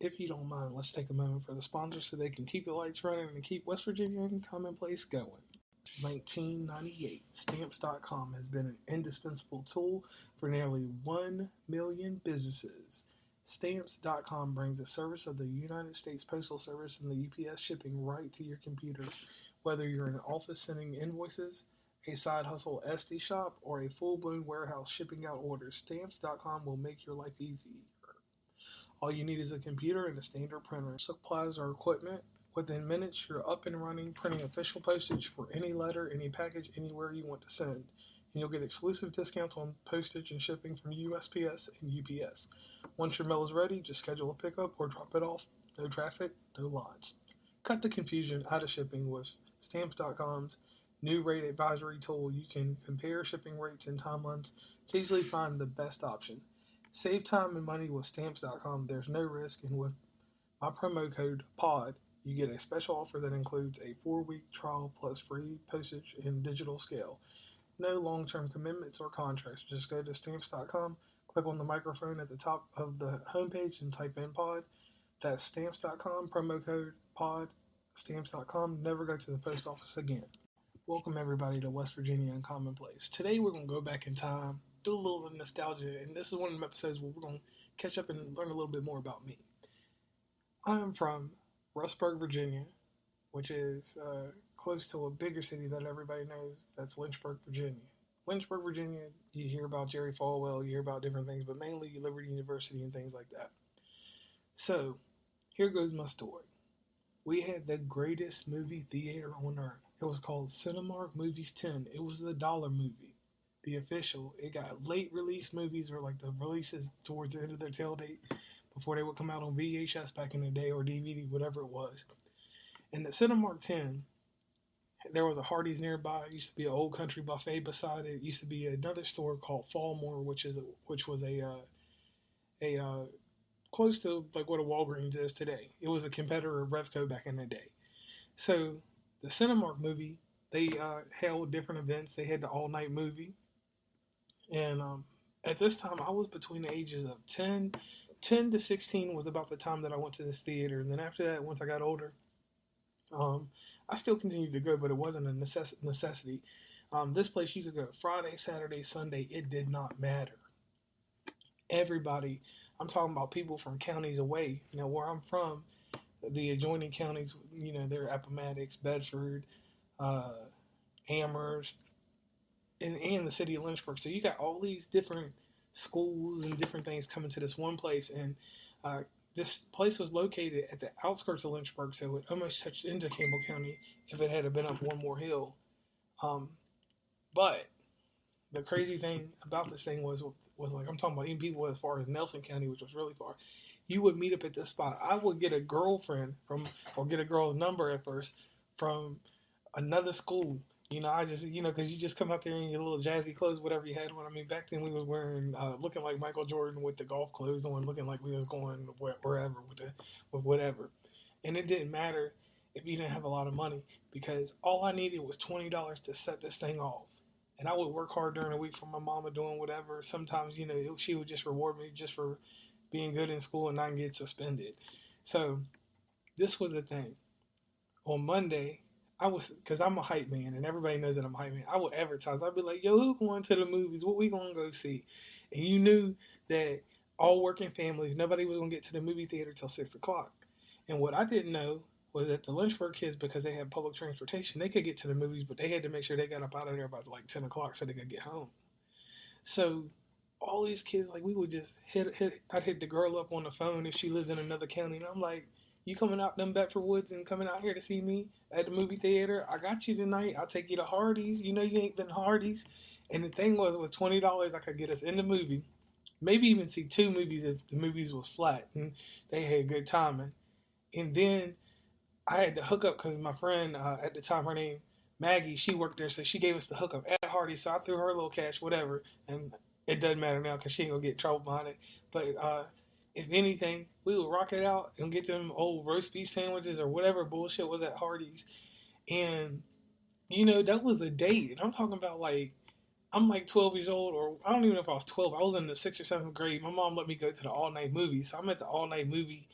If you don't mind, let's take a moment for the sponsors so they can keep the lights running and keep West Virginia Commonplace going. 1998, Stamps.com has been an indispensable tool for nearly 1 million businesses. Stamps.com brings the service of the United States Postal Service and the UPS shipping right to your computer. Whether you're in an office sending invoices, a side hustle Etsy shop, or a full blown warehouse shipping out orders, Stamps.com will make your life easier. All you need is a computer and a standard printer, supplies or equipment. Within minutes, you're up and running, printing official postage for any letter, any package, anywhere you want to send. And you'll get exclusive discounts on postage and shipping from USPS and UPS. Once your mail is ready, just schedule a pickup or drop it off. No traffic, no lines. Cut the confusion out of shipping with Stamps.com's new rate advisory tool. You can compare shipping rates and timelines to easily find the best option. Save time and money with Stamps.com. There's no risk, and with my promo code POD, you get a special offer that includes a 4-week trial plus free postage and digital scale. No long term commitments or contracts. Just go to Stamps.com, click on the microphone at the top of the homepage, and type in POD. That's Stamps.com, promo code POD. Stamps.com. Never go to the post office again. Welcome everybody to West Virginia and Commonplace. Today we're going to go back in time, do a little nostalgia, and this is one of the episodes where we're going to catch up and learn a little bit more about me. I am from Rustburg, Virginia, which is close to a bigger city that everybody knows. That's Lynchburg, Virginia. Lynchburg, Virginia, you hear about Jerry Falwell, you hear about different things, but mainly Liberty University and things like that. So, here goes my story. We had the greatest movie theater on earth. It was called Cinemark Movies 10. It was the dollar movie, the official. It got late release movies, or like the releases towards the end of their tail date before they would come out on VHS back in the day, or DVD, whatever it was. And the Cinemark 10, there was a Hardee's nearby. It used to be an old country buffet beside it. It used to be another store called Fallmore, which was a close to like what a Walgreens is today. It was a competitor of Revco back in the day. So the Cinemark movie, they held different events. They had the all night movie, and at this time I was between the ages of 10 to 16 was about the time that I went to this theater. And then after that, once I got older, um, I still continued to go, but it wasn't a necessity. This place you could go Friday, Saturday, Sunday. It did not matter. Everybody, I'm talking about people from counties away. Now, where I'm from, the adjoining counties, they're Appomattox, Bedford, uh, Amherst, and the city of Lynchburg. So you got all these different schools and different things coming to this one place. And uh, this place was located at the outskirts of Lynchburg, so it almost touched into Campbell County if it had been up one more hill. Um, but the crazy thing about this thing was like I'm talking about even people as far as Nelson County, which was really far. You would meet up at this spot. I would get a girlfriend or get a girl's number at first from another school. I just, because you just come out there in your little jazzy clothes, whatever you had on. I mean, back then we was wearing, looking like Michael Jordan with the golf clothes on, looking like we was going wherever with whatever. And it didn't matter if you didn't have a lot of money because all I needed was $20 to set this thing off. And I would work hard during the week for my mama doing whatever. Sometimes, she would just reward me just for being good in school and not get suspended. So this was the thing. On Monday, because I'm a hype man, and everybody knows that I'm a hype man. I would advertise. I'd be like, "Yo, who going to the movies? What we gonna go see?" And you knew that all working families, nobody was gonna get to the movie theater till 6 o'clock. And what I didn't know was that the Lynchburg kids, because they had public transportation, they could get to the movies, but they had to make sure they got up out of there by like 10 o'clock so they could get home. So all these kids, like we would just I'd hit the girl up on the phone if she lived in another county, and I'm like, "You coming out them Bedford Woods and coming out here to see me at the movie theater? I got you tonight. I'll take you to Hardee's. You know you ain't been to Hardee's." And the thing was, with $20, I could get us in the movie, maybe even see two movies if the movies was flat and they had good timing. And then I had to hook up because my friend at the time, her name Maggie, she worked there, so she gave us the hookup at Hardy. So I threw her a little cash, whatever, and it doesn't matter now because she ain't gonna get in trouble behind it. But if anything, we would rock it out and get them old roast beef sandwiches or whatever bullshit was at Hardee's, and that was a date. And I'm talking about like I'm like 12 years old, or I don't even know if I was 12. I was in the sixth or seventh grade. My mom let me go to the all night movie, so I'm at the all night movie.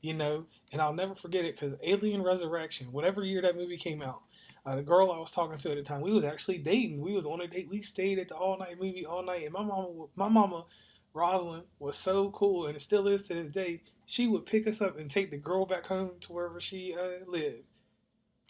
And I'll never forget it because Alien Resurrection, whatever year that movie came out, the girl I was talking to at the time, we was actually dating. We was on a date. We stayed at the all night movie all night, and my mama, Rosalind, was so cool, and it still is to this day. She would pick us up and take the girl back home to wherever she lived.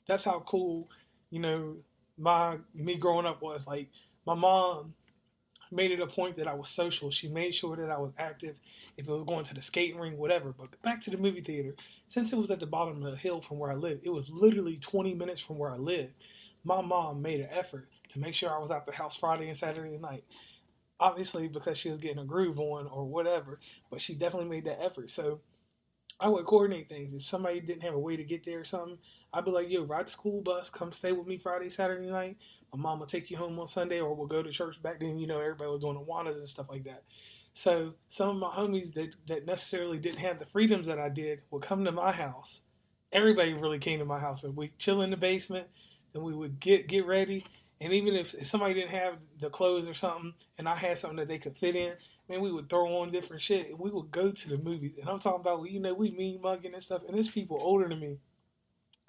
That's how cool, you know, my me growing up was. Like my mom made it a point that I was social. She made sure that I was active. If it was going to the skating ring, whatever. But back to the movie theater, since it was at the bottom of the hill from where I lived, it was literally 20 minutes from where I lived. My mom made an effort to make sure I was out the house Friday and Saturday night. Obviously, because she was getting a groove on or whatever, but she definitely made that effort. So I would coordinate things. If somebody didn't have a way to get there or something, I'd be like, yo, ride the school bus, come stay with me Friday, Saturday night. My mom will take you home on Sunday, or we'll go to church. Back then, everybody was doing Awanas and stuff like that. So some of my homies that necessarily didn't have the freedoms that I did would come to my house. Everybody really came to my house. And we chill in the basement, then we would get ready. And even if somebody didn't have the clothes or something, and I had something that they could fit in, man, we would throw on different shit, and we would go to the movies. And I'm talking about, we mean mugging and stuff. And there's people older than me.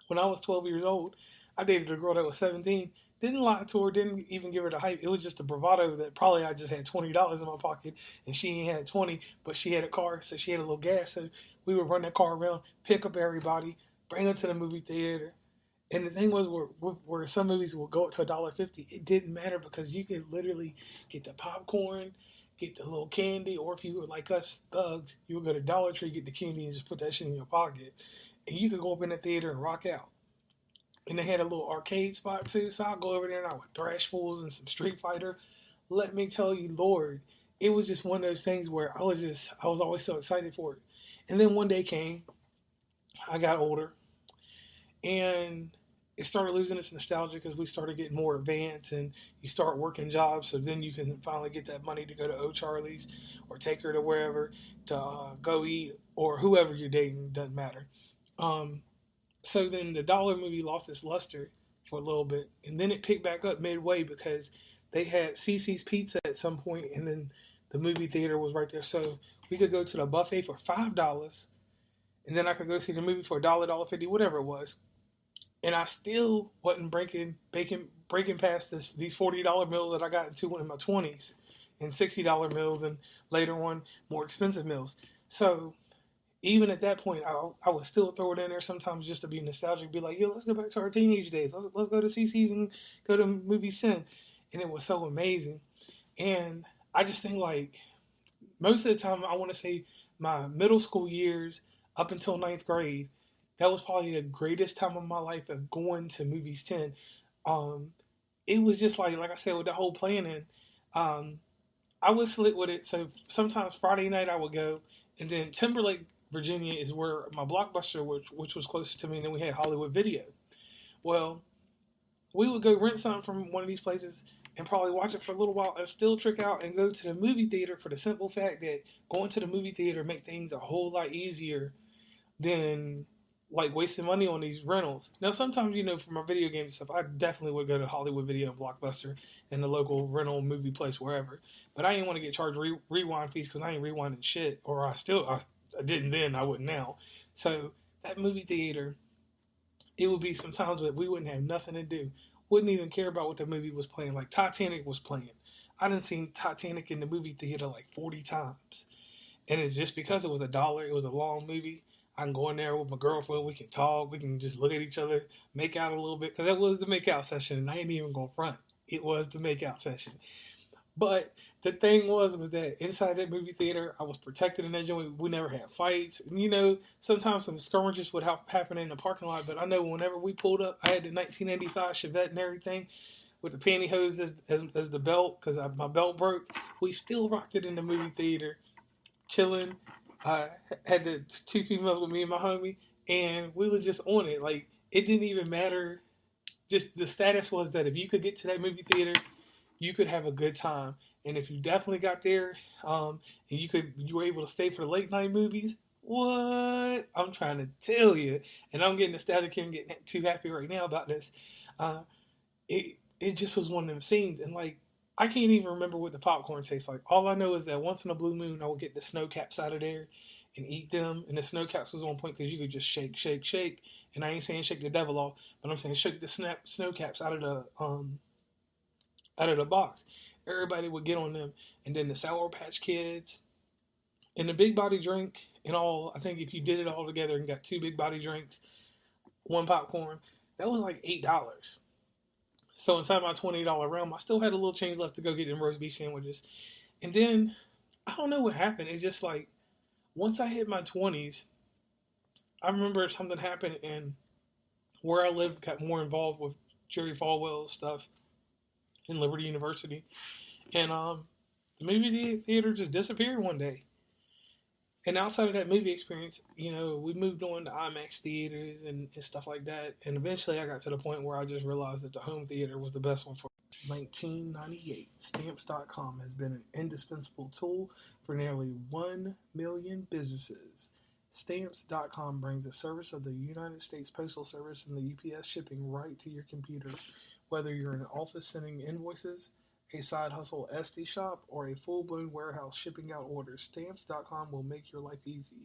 When I was 12 years old, I dated a girl that was 17. Didn't lie to her, didn't even give her the hype. It was just a bravado that probably I just had $20 in my pocket and she ain't had 20, but she had a car, so she had a little gas. So we would run that car around, pick up everybody, bring them to the movie theater. And the thing was, where some movies will go up to $1.50, it didn't matter because you could literally get the popcorn, get the little candy, or if you were like us thugs, you would go to Dollar Tree, get the candy, and just put that shit in your pocket. And you could go up in the theater and rock out. And they had a little arcade spot too, so I'd go over there and I would thrash fools and some Street Fighter. Let me tell you, Lord, it was just one of those things where I was always so excited for it. And then one day came, I got older, and it started losing its nostalgia because we started getting more advanced and you start working jobs. So then you can finally get that money to go to O'Charlie's or take her to wherever to go eat, or whoever you're dating, doesn't matter. Um, so then the dollar movie lost its luster for a little bit, and then it picked back up midway because they had CC's Pizza at some point, and then the movie theater was right there. So we could go to the buffet for $5, and then I could go see the movie for $1.50, whatever it was, and I still wasn't breaking past these $40 meals that I got into in my 20s, and $60 meals, and later on more expensive meals. So even at that point, I would still throw it in there sometimes just to be nostalgic, be like, yo, let's go back to our teenage days. Let's go to CC's and go to movie Sin. And it was so amazing. And I just think, like, most of the time, I want to say my middle school years up until ninth grade, that was probably the greatest time of my life of going to movies 10. Um, it was just like I said, with the whole planning, um, I was slick with it. So sometimes Friday night I would go, and then Timberlake, Virginia, is where my Blockbuster, which was closest to me, and then we had Hollywood Video. Well, we would go rent something from one of these places and probably watch it for a little while and still trick out and go to the movie theater for the simple fact that going to the movie theater make things a whole lot easier than like wasting money on these rentals. Now, sometimes, for my video game stuff, I definitely would go to Hollywood Video and Blockbuster and the local rental movie place, wherever. But I didn't want to get charged rewind fees because I ain't rewinding shit, or I didn't then, I wouldn't now. So that movie theater, it would be sometimes that we wouldn't have nothing to do. Wouldn't even care about what the movie was playing. Like Titanic was playing. I done seen Titanic in the movie theater like 40 times. And it's just because it was $1, it was a long movie. I can go in there with my girlfriend. We can talk. We can just look at each other, make out a little bit. Because that was the make out session. And I ain't even going to front. It was the make out session. But the thing was that inside that movie theater, I was protected in that joint. We never had fights. And, sometimes some skirmishes would happen in the parking lot. But I know whenever we pulled up, I had the 1985 Chevette and everything with the pantyhose as the belt because my belt broke. We still rocked it in the movie theater, chilling. I had the two females with me and my homie, and we was just on it. Like, it didn't even matter. Just the status was that if you could get to that movie theater, you could have a good time. And if you definitely got there, and you were able to stay for the late night movies, what? I'm trying to tell you, and I'm getting nostalgic here and getting too happy right now about this. Uh, it just was one of them scenes, and like I can't even remember what the popcorn tastes like. All I know is that once in a blue moon, I would get the snow caps out of there, and eat them. And the snow caps was on point because you could just shake, shake, shake. And I ain't saying shake the devil off, but I'm saying shake the snow caps out of the box. Everybody would get on them, and then the Sour Patch Kids and the Big Body drink and all. I think if you did it all together and got two Big Body drinks, one popcorn, that was like $8. So inside my $20 realm, I still had a little change left to go get them roast beef sandwiches. And then I don't know what happened. It's just like once I hit my 20s, I remember something happened, and where I lived got more involved with Jerry Falwell stuff in Liberty University, and the movie theater just disappeared one day. And outside of that movie experience, we moved on to IMAX theaters and stuff like that. And eventually I got to the point where I just realized that the home theater was the best one for 1998. Stamps.com has been an indispensable tool for nearly 1 million businesses. Stamps.com brings the service of the United States Postal Service and the UPS shipping right to your computer. Whether you're in an office sending invoices, a side hustle Etsy shop, or a full-blown warehouse shipping out orders, Stamps.com will make your life easier.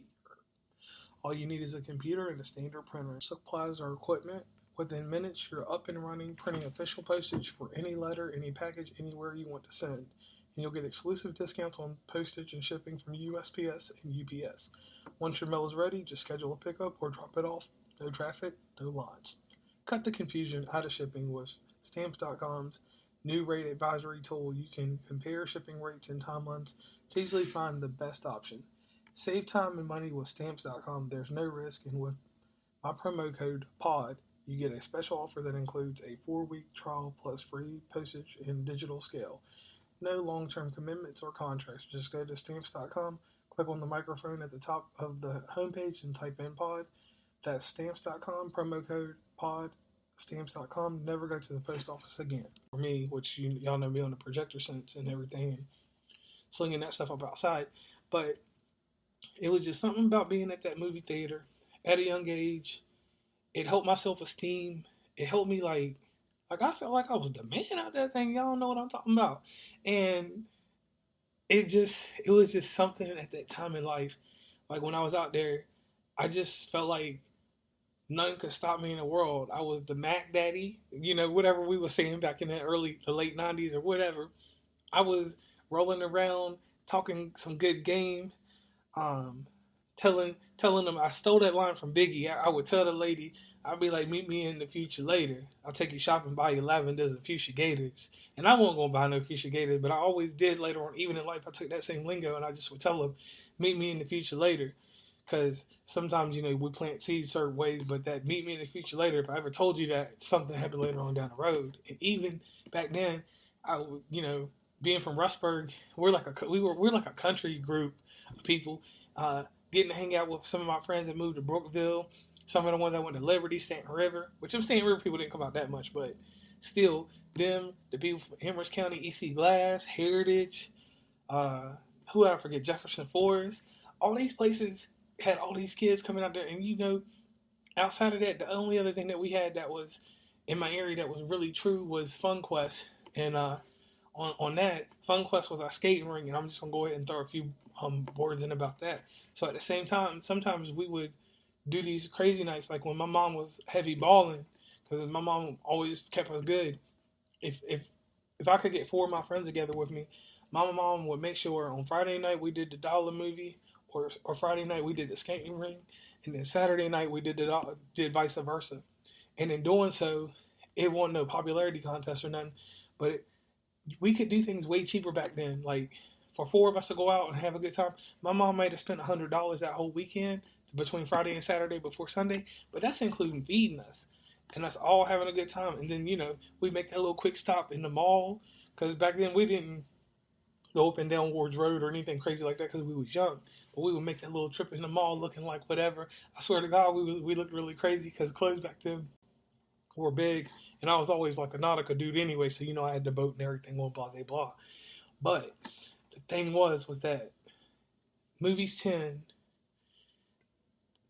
All you need is a computer and a standard printer. Supplies or equipment. Within minutes, you're up and running, printing official postage for any letter, any package, anywhere you want to send. And you'll get exclusive discounts on postage and shipping from USPS and UPS. Once your mail is ready, just schedule a pickup or drop it off. No traffic, no lines. Cut the confusion out of shipping with Stamps.com's new rate advisory tool. You can compare shipping rates and timelines to easily find the best option. Save time and money with Stamps.com. There's no risk, and with my promo code POD, you get a special offer that includes a 4-week trial plus free postage and digital scale. No long-term commitments or contracts. Just go to Stamps.com, click on the microphone at the top of the homepage, and type in POD. That's Stamps.com, promo code POD. Stamps.com. Never go to the post office again. For me, which y'all know me on the projector sense and everything, and slinging that stuff up outside, but it was just something about being at that movie theater at a young age. It helped my self-esteem. It helped me like I felt like I was the man out that thing. Y'all know what I'm talking about. And it was just something at that time in life. Like when I was out there, I just felt like nothing could stop me in the world. I was the Mac Daddy, whatever we were saying back in the late 90s or whatever. I was rolling around, talking some good game, um, telling them I stole that line from Biggie. I would tell the lady, I'd be like, meet me in the future later. I'll take you shopping, buy you lavenders and fuchsia gators. And I wasn't going to buy no fuchsia gators, but I always did later on. Even in life, I took that same lingo and I just would tell them, meet me in the future later. Because sometimes, we plant seeds certain ways, but that meet me in the future later, if I ever told you that, something happened later on down the road. And even back then, I would, being from Rustburg, we're like a country group of people, getting to hang out with some of my friends that moved to Brookville, some of the ones that went to Liberty, Stanton River, which them Stanton River people didn't come out that much, but still, the people from Amherst County, EC Glass, Heritage, who I forget, Jefferson Forest, all these places had all these kids coming out there, and outside of that, the only other thing that we had that was in my area that was really true was FunQuest, and on that, FunQuest was our skating ring, and I'm just gonna go ahead and throw a few words in about that. So at the same time, sometimes we would do these crazy nights, like when my mom was heavy balling, because my mom always kept us good. If I could get 4 of my friends together with me, my mom would make sure on Friday night we did the dollar movie, or Friday night we did the skating ring, and then Saturday night we did vice versa. And in doing so, it wasn't no popularity contest or nothing, but we could do things way cheaper back then. Like for 4 of us to go out and have a good time, my mom might have spent $100 that whole weekend between Friday and Saturday before Sunday, but that's including feeding us, and that's all having a good time. And then we make that little quick stop in the mall, because back then we didn't go up and down Ward's Road or anything crazy like that because we was young. But we would make that little trip in the mall looking like whatever. I swear to God, we looked really crazy because clothes back then were big, and I was always like a Nautica dude anyway, so I had the boat and everything, blah blah blah. But the thing was that Movies 10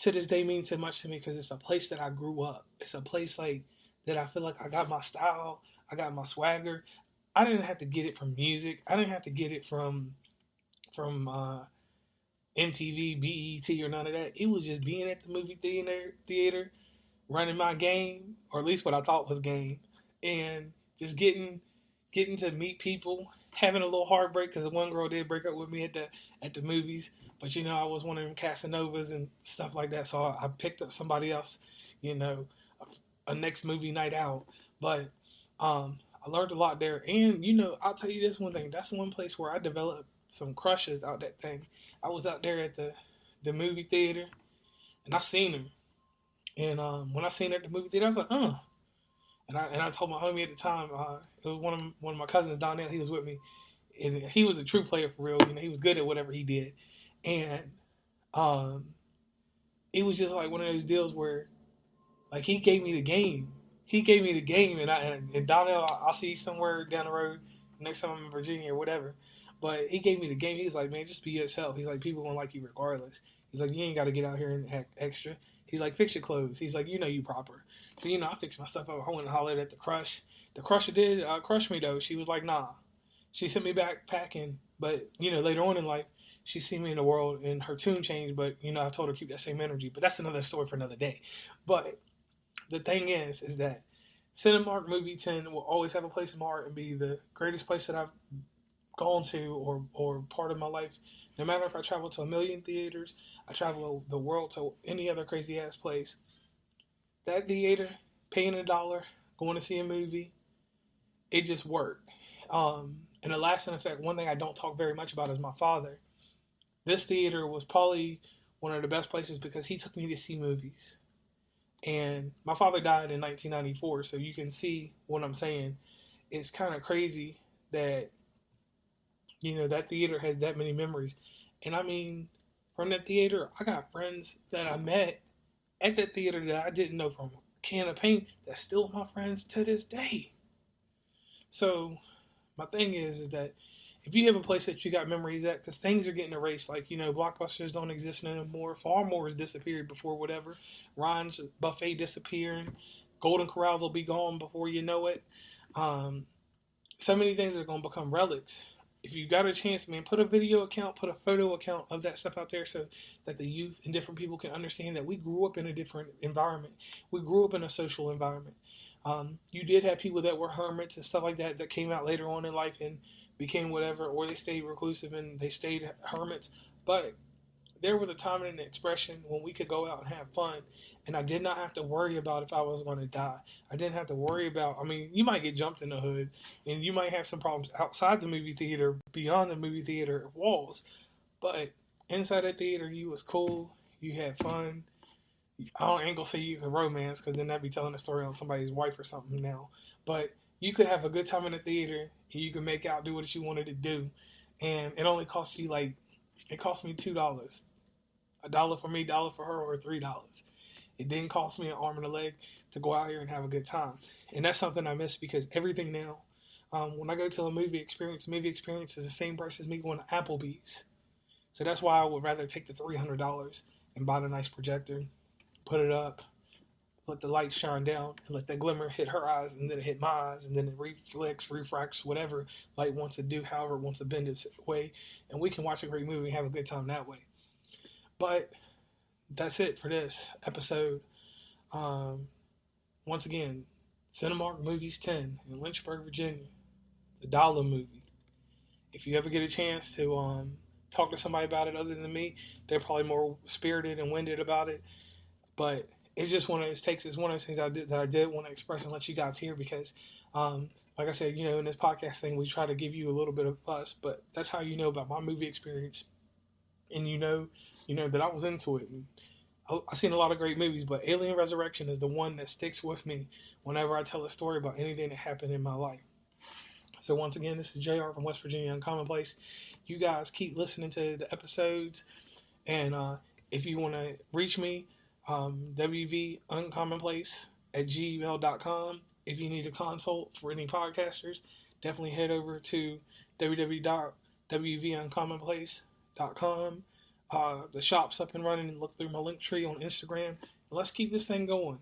to this day means so much to me because it's a place that I grew up. It's a place like that I feel like I got my style, I got my swagger. I didn't have to get it from music. I didn't have to get it from MTV, BET, or none of that. It was just being at the movie theater, running my game, or at least what I thought was game, and just getting to meet people, having a little heartbreak because one girl did break up with me at the movies. But I was one of them Casanovas and stuff like that, so I picked up somebody else, you know, a next movie night out. But I learned a lot there, and I'll tell you this one thing. That's one place where I developed some crushes out that thing. I was out there at the movie theater, and I seen her. And when I seen her at the movie theater, I was like, And I told my homie at the time, it was one of my cousins, Donnell. He was with me, and he was a true player for real. He was good at whatever he did, and um, it was just like one of those deals where, like, he gave me the game. He gave me the game, and Donnell, I'll see you somewhere down the road next time I'm in Virginia or whatever. But he gave me the game. He was like, man, just be yourself. He's like, people gonna like you regardless. He's like, you ain't got to get out here and act extra. He's like, fix your clothes. He's like, you proper. So, I fixed my stuff up. I went and hollered at the crush. The crusher did crush me, though. She was like, nah. She sent me back packing. But, later on in life, she seen me in the world and her tune changed. But, I told her to keep that same energy. But that's another story for another day. But the thing is that Cinemark Movie 10 will always have a place in my heart and be the greatest place that I've gone to or part of my life. No matter if I travel to a million theaters, I travel the world to any other crazy ass place. That theater, paying $1, going to see a movie, it just worked. And the lasting effect, one thing I don't talk very much about is my father. This theater was probably one of the best places because he took me to see movies. And my father died in 1994, so you can see what I'm saying. It's kind of crazy that, that theater has that many memories. And I mean, from that theater, I got friends that I met at that theater that I didn't know from a can of paint that's still my friends to this day. So my thing is that if you have a place that you got memories at, because things are getting erased, like, Blockbusters don't exist anymore. Farmore has disappeared before whatever. Ron's Buffet disappearing. Golden Corrals will be gone before you know it. So many things are going to become relics. If you got a chance, man, put a video account, put a photo account of that stuff out there so that the youth and different people can understand that we grew up in a different environment. We grew up in a social environment. You did have people that were hermits and stuff like that that came out later on in life and became whatever, or they stayed reclusive and they stayed hermits. But there was a time and an expression when we could go out and have fun, and I did not have to worry about if I was going to die. I didn't have to worry about, you might get jumped in the hood, and you might have some problems outside the movie theater, beyond the movie theater walls, but inside that theater, you was cool, you had fun. I ain't gonna say you could romance, because then that'd be telling a story on somebody's wife or something now, but you could have a good time in the theater, and you could make out, do what you wanted to do, and it only cost you it cost me $2. $1 for me, $1 for her, or $3. It didn't cost me an arm and a leg to go out here and have a good time. And that's something I miss because everything now, when I go to a movie experience is the same price as me going to Applebee's. So that's why I would rather take the $300 and buy the nice projector, put it up, let the lights shine down, and let that glimmer hit her eyes, and then it hit my eyes, and then it refracts, whatever light wants to do, however it wants to bend its way, and we can watch a great movie and have a good time that way. But that's it for this episode. Once again, Cinemark Movies 10 in Lynchburg, Virginia. The dollar movie. If you ever get a chance to talk to somebody about it other than me, they're probably more spirited and winded about it. But it's just one of those takes. It's one of those things that I did want to express and let you guys hear because, like I said, in this podcast thing, we try to give you a little bit of us, but that's how you know about my movie experience, and you know that I was into it. And I've seen a lot of great movies, but Alien Resurrection is the one that sticks with me whenever I tell a story about anything that happened in my life. So once again, this is JR from West Virginia Uncommonplace. You guys keep listening to the episodes, and if you want to reach me, wvuncommonplace@gmail.com. If you need a consult for any podcasters, definitely head over to www.wvuncommonplace.com. The shop's up and running, and look through my link tree on Instagram. And let's keep this thing going.